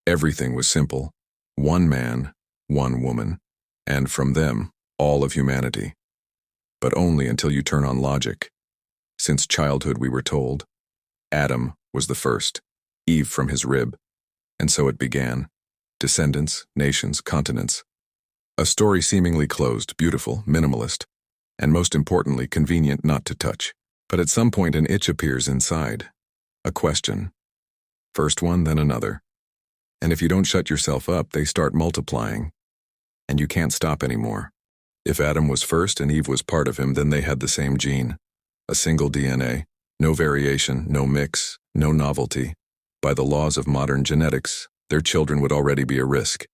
Everything was simple. One man, one woman, and from them, all of humanity. But only until you turn on logic. Since childhood we were told, Adam was the first, Eve from his rib, and so it began. Descendants, nations, continents. A story seemingly closed, beautiful, minimalist, and most importantly, convenient not to touch. But at some point an itch appears inside. A question. First one, then another. And if you don't shut yourself up, they start multiplying. And you can't stop anymore. If Adam was first and Eve was part of him, then they had the same gene. A single DNA. No variation, no mix, no novelty. By the laws of modern genetics, their children would already be a risk.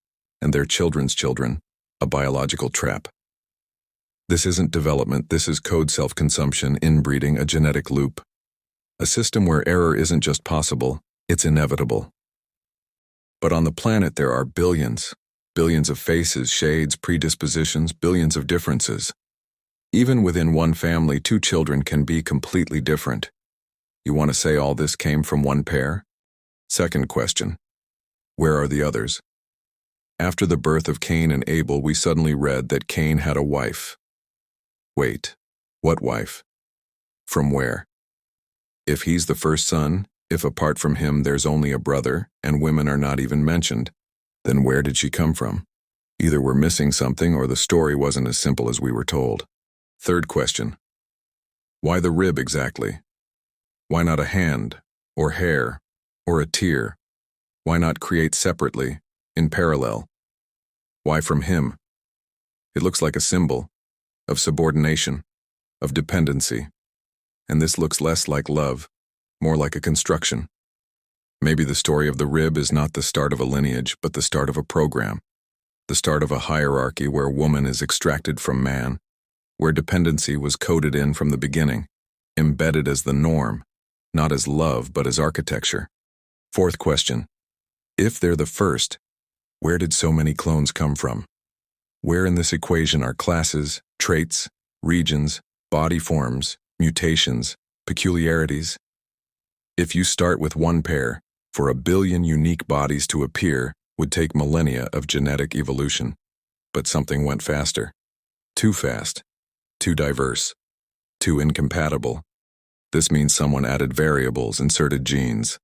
And their children's children, a biological trap. This isn't development, this is code self-consumption, inbreeding, a genetic loop. A system where error isn't just possible, it's inevitable. But on the planet there are billions of faces, shades, predispositions, billions of differences. Even within one family, two children can be completely different. You want to say all this came from one pair? Second question. Where are the others? After the birth of Cain and Abel, we suddenly read that Cain had a wife. Wait, what wife? From where? If he's the first son, if apart from him there's only a brother, and women are not even mentioned, then where did she come from? Either we're missing something or the story wasn't as simple as we were told. Third question. Why the rib exactly? Why not a hand, or hair, or a tear? Why not create separately, in parallel? Why from him? It looks like a symbol of subordination, of dependency, and this looks less like love, more like a construction. Maybe the story of the rib is not the start of a lineage, but the start of a program, the start of a hierarchy where woman is extracted from man, where dependency was coded in from the beginning, embedded as the norm, not as love but as architecture. Fourth question. If they're the first, where did so many clones come from? Where in this equation are classes, traits, regions, body forms, mutations, peculiarities? If you start with one pair, for a billion unique bodies to appear would take millennia of genetic evolution. But something went faster. Too fast. Too diverse. Too incompatible. This means someone added variables, inserted genes,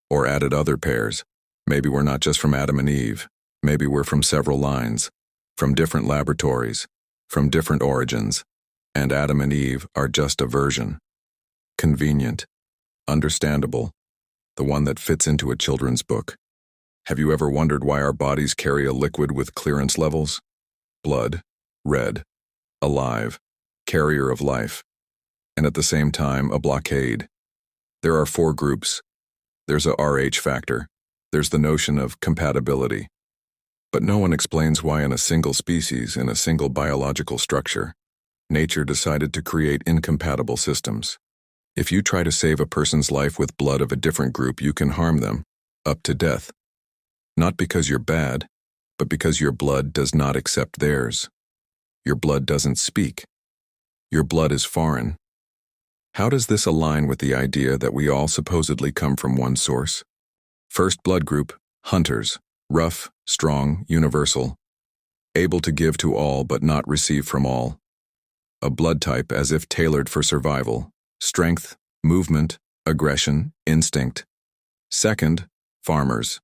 or added other pairs. Maybe we're not just from Adam and Eve. Maybe we're from several lines, from different laboratories, from different origins, and Adam and Eve are just a version. Convenient, understandable, the one that fits into a children's book. Have you ever wondered why our bodies carry a liquid with clearance levels? Blood, red, alive, carrier of life, and at the same time a blockade. There are 4 groups. There's a Rh factor. There's the notion of compatibility. But no one explains why in a single species, in a single biological structure, nature decided to create incompatible systems. If you try to save a person's life with blood of a different group, you can harm them, up to death. Not because you're bad, but because your blood does not accept theirs. Your blood doesn't speak. Your blood is foreign. How does this align with the idea that we all supposedly come from one source? First blood group, hunters, rough, strong, universal, able to give to all but not receive from all. A blood type as if tailored for survival, strength, movement, aggression, instinct. Second, farmers,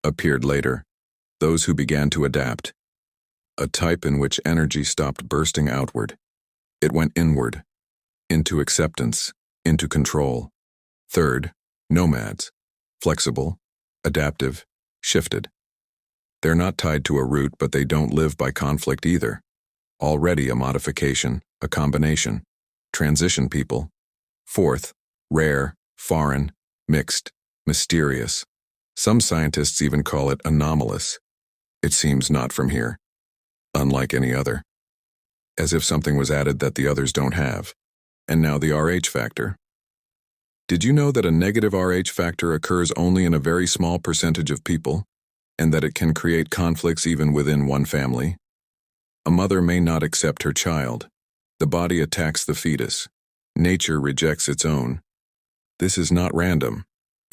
appeared later, those who began to adapt. A type in which energy stopped bursting outward. It went inward, into acceptance, into control. Third, nomads, flexible, adaptive, shifted. They're not tied to a root, but they don't live by conflict either. Already a modification, a combination. Transition people. Fourth, rare, foreign, mixed, mysterious. Some scientists even call it anomalous. It seems not from here. Unlike any other. As if something was added that the others don't have. And now the Rh factor. Did you know that a negative Rh factor occurs only in a very small percentage of people, and that it can create conflicts even within one family? A mother may not accept her child. The body attacks the fetus. Nature rejects its own. This is not random.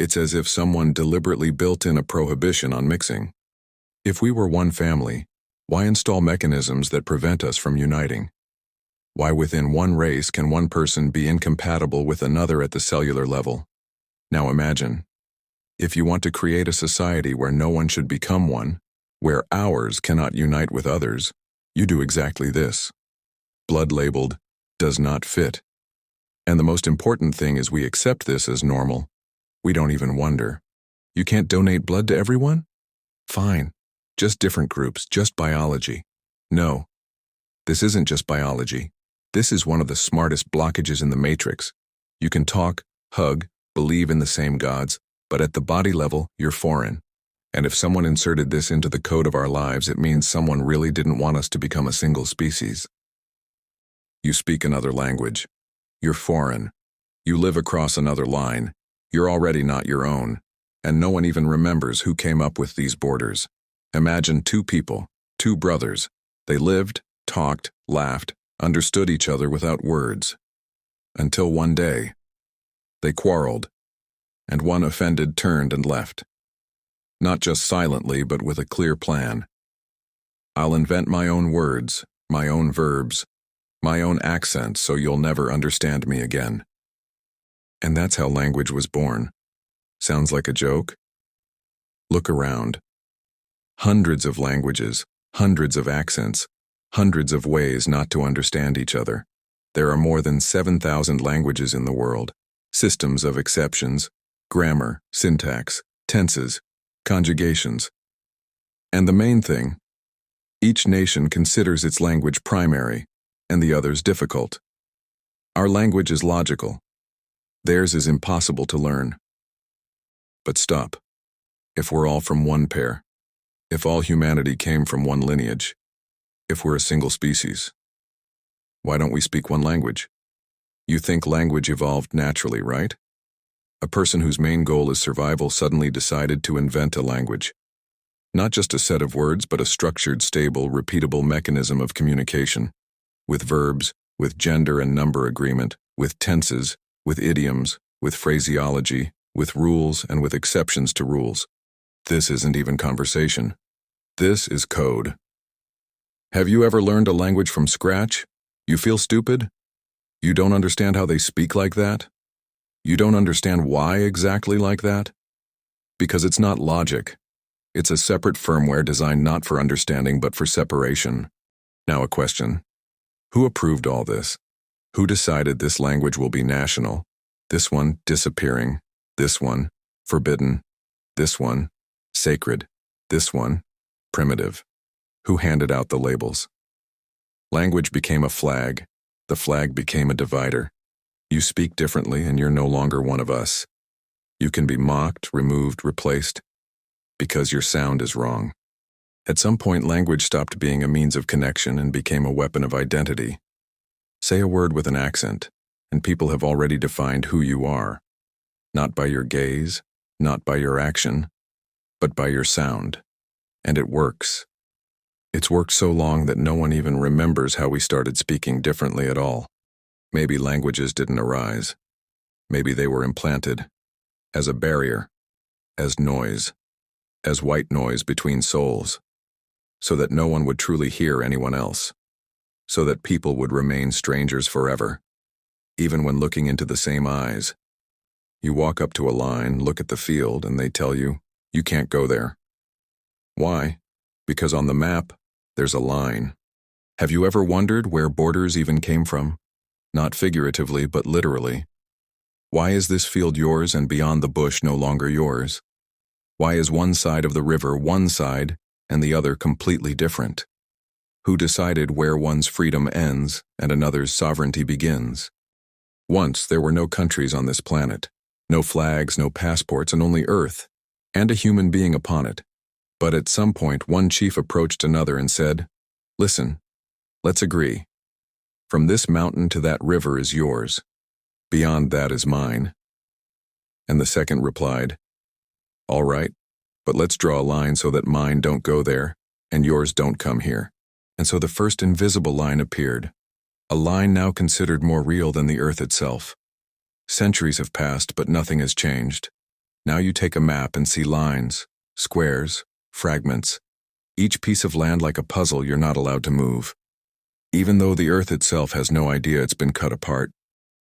It's as if someone deliberately built in a prohibition on mixing. If we were one family, why install mechanisms that prevent us from uniting? Why within one race can one person be incompatible with another at the cellular level? Now imagine, if you want to create a society where no one should become one, where ours cannot unite with others, you do exactly this. Blood labeled, does not fit. And the most important thing is we accept this as normal. We don't even wonder. You can't donate blood to everyone? Fine. Just different groups, just biology. No. This isn't just biology. This is one of the smartest blockages in the matrix. You can talk, hug, believe in the same gods, but at the body level, you're foreign. And if someone inserted this into the code of our lives, it means someone really didn't want us to become a single species. You speak another language. You're foreign. You live across another line. You're already not your own. And no one even remembers who came up with these borders. Imagine two people, two brothers. They lived, talked, laughed, understood each other without words. Until one day, they quarreled, and one offended turned and left. Not just silently, but with a clear plan. I'll invent my own words, my own verbs, my own accents so you'll never understand me again. And that's how language was born. Sounds like a joke? Look around. Hundreds of languages, hundreds of accents, hundreds of ways not to understand each other. There are more than 7,000 languages in the world, systems of exceptions, grammar, syntax, tenses, conjugations. And the main thing, each nation considers its language primary and the others difficult. Our language is logical. Theirs is impossible to learn. But stop. If we're all from one pair, if all humanity came from one lineage, if we're a single species, why don't we speak one language? You think language evolved naturally, right? A person whose main goal is survival suddenly decided to invent a language. Not just a set of words, but a structured, stable, repeatable mechanism of communication. With verbs, with gender and number agreement, with tenses, with idioms, with phraseology, with rules and with exceptions to rules. This isn't even conversation. This is code. Have you ever learned a language from scratch? You feel stupid? You don't understand how they speak like that? You don't understand why exactly like that? Because it's not logic. It's a separate firmware designed not for understanding but for separation. Now a question. Who approved all this? Who decided this language will be national? This one disappearing. This one forbidden. This one sacred. This one primitive. Who handed out the labels? Language became a flag. The flag became a divider. You speak differently and you're no longer one of us. You can be mocked, removed, replaced, because your sound is wrong. At some point, language stopped being a means of connection and became a weapon of identity. Say a word with an accent, and people have already defined who you are. Not by your gaze, not by your action, but by your sound. And it works. It's worked so long that no one even remembers how we started speaking differently at all. Maybe languages didn't arise. Maybe they were implanted as a barrier, as noise, as white noise between souls, so that no one would truly hear anyone else, so that people would remain strangers forever, even when looking into the same eyes. You walk up to a line, look at the field, and they tell you, you can't go there. Why? Because on the map, there's a line. Have you ever wondered where borders even came from? Not figuratively, but literally. Why is this field yours and beyond the bush no longer yours? Why is one side of the river one side and the other completely different? Who decided where one's freedom ends and another's sovereignty begins? Once there were no countries on this planet, no flags, no passports, and only Earth, and a human being upon it. But at some point, one chief approached another and said, "Listen, let's agree. From this mountain to that river is yours. Beyond that is mine." And the second replied, "All right, but let's draw a line so that mine don't go there and yours don't come here." And so the first invisible line appeared, a line now considered more real than the earth itself. Centuries have passed, but nothing has changed. Now you take a map and see lines, squares, fragments. Each piece of land like a puzzle you're not allowed to move. Even though the earth itself has no idea it's been cut apart.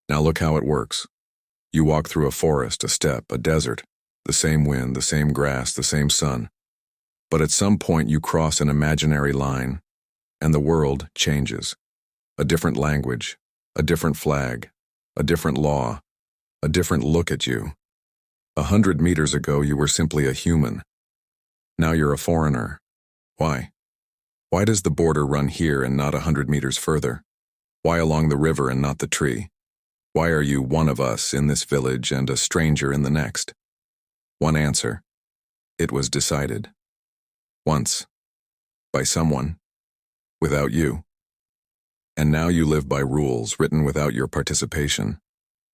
Now look how it works. You walk through a forest, a steppe, a desert. The same wind, the same grass, the same sun. But at some point you cross an imaginary line, and the world changes. A different language, a different flag, a different law, a different look at you. 100 meters ago you were simply a human. Now you're a foreigner. Why? Why does the border run here and not 100 meters further? Why along the river and not the tree? Why are you one of us in this village and a stranger in the next? One answer. It was decided. Once. By someone. Without you. And now you live by rules written without your participation.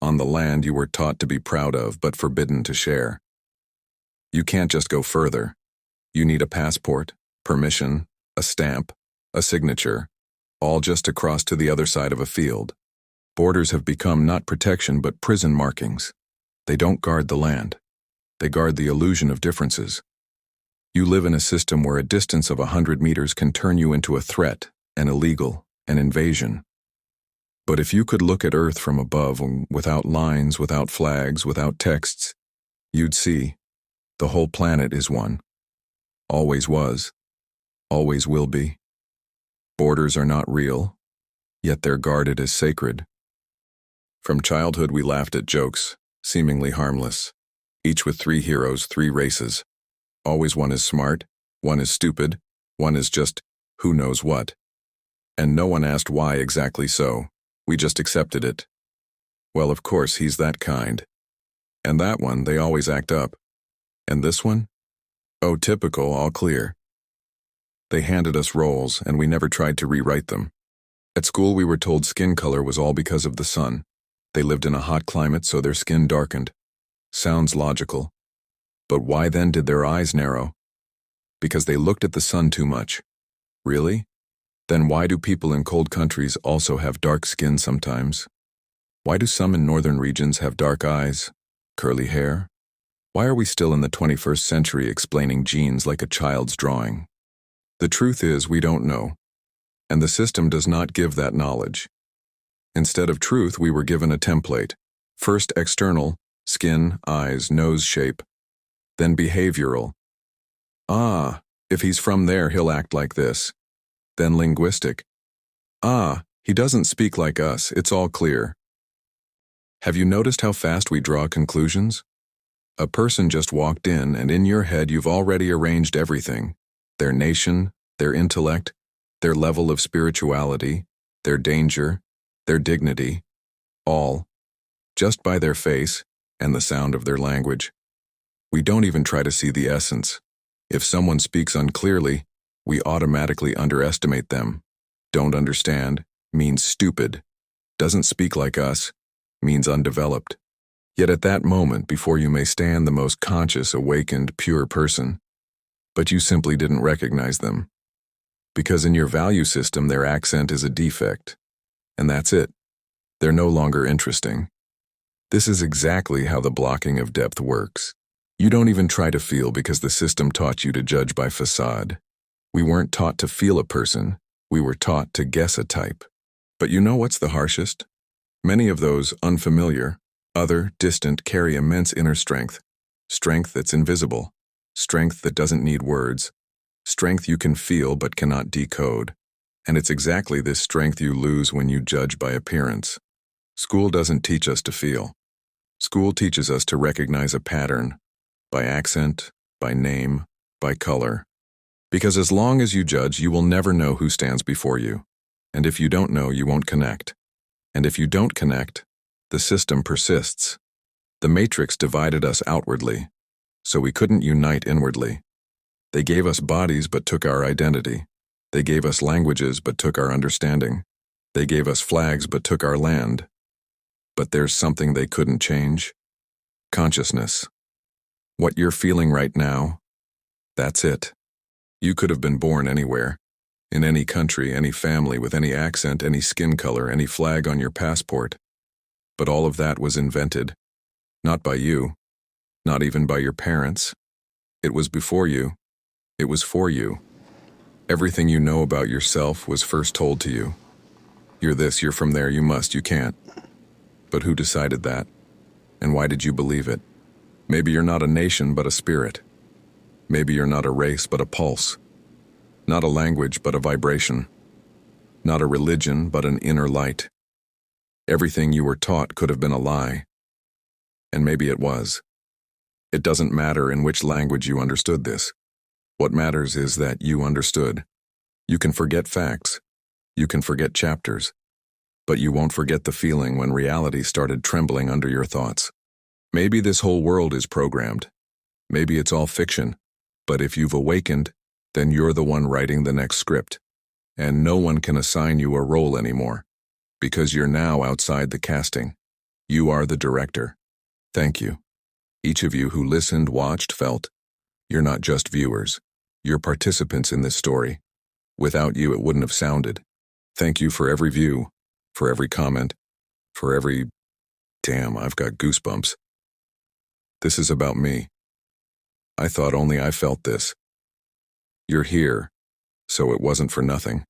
On the land you were taught to be proud of but forbidden to share. You can't just go further. You need a passport, permission, a stamp, a signature, all just to cross to the other side of a field. Borders have become not protection but prison markings. They don't guard the land. They guard the illusion of differences. You live in a system where a distance of 100 meters can turn you into a threat, an illegal, an invasion. But if you could look at Earth from above, without lines, without flags, without texts, you'd see the whole planet is one. Always was. Always will be. Borders are not real, yet they're guarded as sacred. From childhood we laughed at jokes, seemingly harmless, each with 3 heroes, 3 races. Always one is smart, one is stupid, one is just who knows what. And no one asked why exactly so, we just accepted it. Well, of course, he's that kind. And that one, they always act up. And this one? Oh, typical, all clear. They handed us roles, and we never tried to rewrite them. At school we were told skin color was all because of the sun. They lived in a hot climate, so their skin darkened. Sounds logical. But why then did their eyes narrow? Because they looked at the sun too much. Really? Then why do people in cold countries also have dark skin sometimes? Why do some in northern regions have dark eyes, curly hair? Why are we still in the 21st century explaining genes like a child's drawing? The truth is we don't know, and the system does not give that knowledge. Instead of truth, we were given a template. First external, skin, eyes, nose shape. Then behavioral. Ah, if he's from there, he'll act like this. Then linguistic. Ah, he doesn't speak like us, it's all clear. Have you noticed how fast we draw conclusions? A person just walked in, and in your head you've already arranged everything. Their nation, their intellect, their level of spirituality, their danger, their dignity, all, just by their face and the sound of their language. We don't even try to see the essence. If someone speaks unclearly, we automatically underestimate them. Don't understand means stupid. Doesn't speak like us means undeveloped. Yet at that moment, before you may stand the most conscious, awakened, pure person, but you simply didn't recognize them. Because in your value system, their accent is a defect. And that's it. They're no longer interesting. This is exactly how the blocking of depth works. You don't even try to feel because the system taught you to judge by facade. We weren't taught to feel a person, we were taught to guess a type. But you know what's the harshest? Many of those unfamiliar, other, distant carry immense inner strength. Strength that's invisible. Strength that doesn't need words. Strength you can feel but cannot decode. And it's exactly this strength you lose when you judge by appearance. School doesn't teach us to feel. School teaches us to recognize a pattern, by accent, by name, by color. Because as long as you judge, you will never know who stands before you. And if you don't know, you won't connect. And if you don't connect, the system persists. The matrix divided us outwardly, so we couldn't unite inwardly. They gave us bodies but took our identity. They gave us languages but took our understanding. They gave us flags but took our land. But there's something they couldn't change. Consciousness. What you're feeling right now, that's it. You could have been born anywhere. In any country, any family, with any accent, any skin color, any flag on your passport. But all of that was invented. Not by you. Not even by your parents. It was before you. It was for you. Everything you know about yourself was first told to you. You're this, you're from there, you must, you can't. But who decided that? And why did you believe it? Maybe you're not a nation, but a spirit. Maybe you're not a race, but a pulse. Not a language, but a vibration. Not a religion, but an inner light. Everything you were taught could have been a lie. And maybe it was. It doesn't matter in which language you understood this. What matters is that you understood. You can forget facts. You can forget chapters. But you won't forget the feeling when reality started trembling under your thoughts. Maybe this whole world is programmed. Maybe it's all fiction. But if you've awakened, then you're the one writing the next script. And no one can assign you a role anymore. Because you're now outside the casting. You are the director. Thank you. Each of you who listened, watched, felt. You're not just viewers. You're participants in this story. Without you, it wouldn't have sounded. Thank you for every view, for every comment, for every... Damn, I've got goosebumps. This is about me. I thought only I felt this. You're here, so it wasn't for nothing.